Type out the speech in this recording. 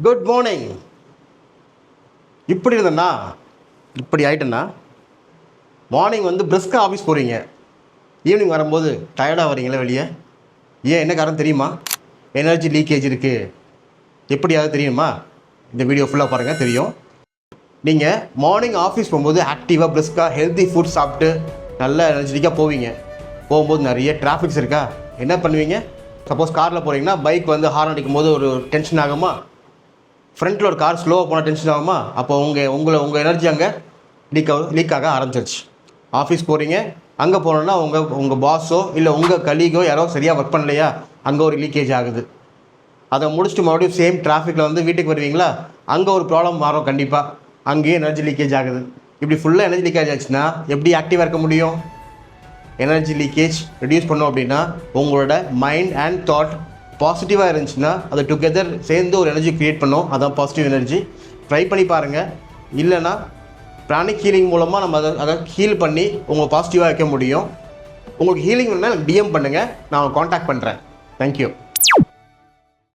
Good morning. இப்படி இருந்தேன்னா இப்படி ஆகிட்டேன்னா மார்னிங் வந்து பிரிஸ்காக ஆஃபீஸ் போகிறீங்க, ஈவினிங் வரும்போது டயர்டாக வரீங்களா வெளியே? ஏன், என்ன காரணம் தெரியுமா? எனர்ஜி லீக்கேஜ் இருக்குது. எப்படியாவது தெரியுமா? இந்த வீடியோ ஃபுல்லாக பாருங்கள், தெரியும். நீங்கள் மார்னிங் ஆஃபீஸ் போகும்போது ஆக்டிவாக பிரிஸ்காக ஹெல்த்தி ஃபுட் சாப்பிட்டு நல்ல எனர்ஜெட்டிக்காக போவீங்க. போகும்போது நிறைய டிராஃபிக்ஸ் இருக்கா, என்ன பண்ணுவீங்க? சப்போஸ் காரில் போகிறீங்கன்னா பைக் வந்து ஹார்ன் அடிக்கும் போது ஒரு டென்ஷன் ஆகுமா? ஃப்ரண்ட்டில் ஒரு கார் ஸ்லோவாக போனால் டென்ஷன் ஆகுமா? அப்போ உங்கள் எனர்ஜி அங்கே லீக் ஆக ஆரம்பிச்சிருச்சு. ஆஃபீஸ் போகிறீங்க, அங்கே போனோன்னா உங்கள் பாஸோ இல்லை உங்கள் கலீகோ யாரோ சரியாக ஒர்க் பண்ணலையா, அங்கே ஒரு லீக்கேஜ் ஆகுது. அதை முடிச்சுட்டு மறுபடியும் சேம் டிராஃபிக்கில் வந்து வீட்டுக்கு வருவீங்களா, அங்கே ஒரு ப்ராப்ளம் வரும் கண்டிப்பாக, அங்கேயும் எனர்ஜி லீக்கேஜ் ஆகுது. இப்படி ஃபுல்லாக எனர்ஜி லீக்கேஜ் ஆச்சுன்னா எப்படி ஆக்டிவாக இருக்க முடியும்? எனர்ஜி லீக்கேஜ் ரெடியூஸ் பண்ணோம் அப்படின்னா உங்களோட மைண்ட் அண்ட் தாட் பாசிட்டிவாக இருந்துச்சுன்னா அது டுகெதர் சேர்ந்து ஒரு எனர்ஜி க்ரியேட் பண்ணோம். அதான் பாசிட்டிவ் எனர்ஜி. ட்ரை பண்ணி பாருங்கள். இல்லைனா ப்ராணிக் ஹீலிங் மூலமாக நம்ம அதை ஹீல் பண்ணி உங்களை பாசிட்டிவாக வைக்க முடியும். உங்களுக்கு ஹீலிங் வேணுன்னா எனக்கு டிஎம் பண்ணுங்கள், நான் காண்டாக்ட் பண்ணுறேன். தேங்க்யூ.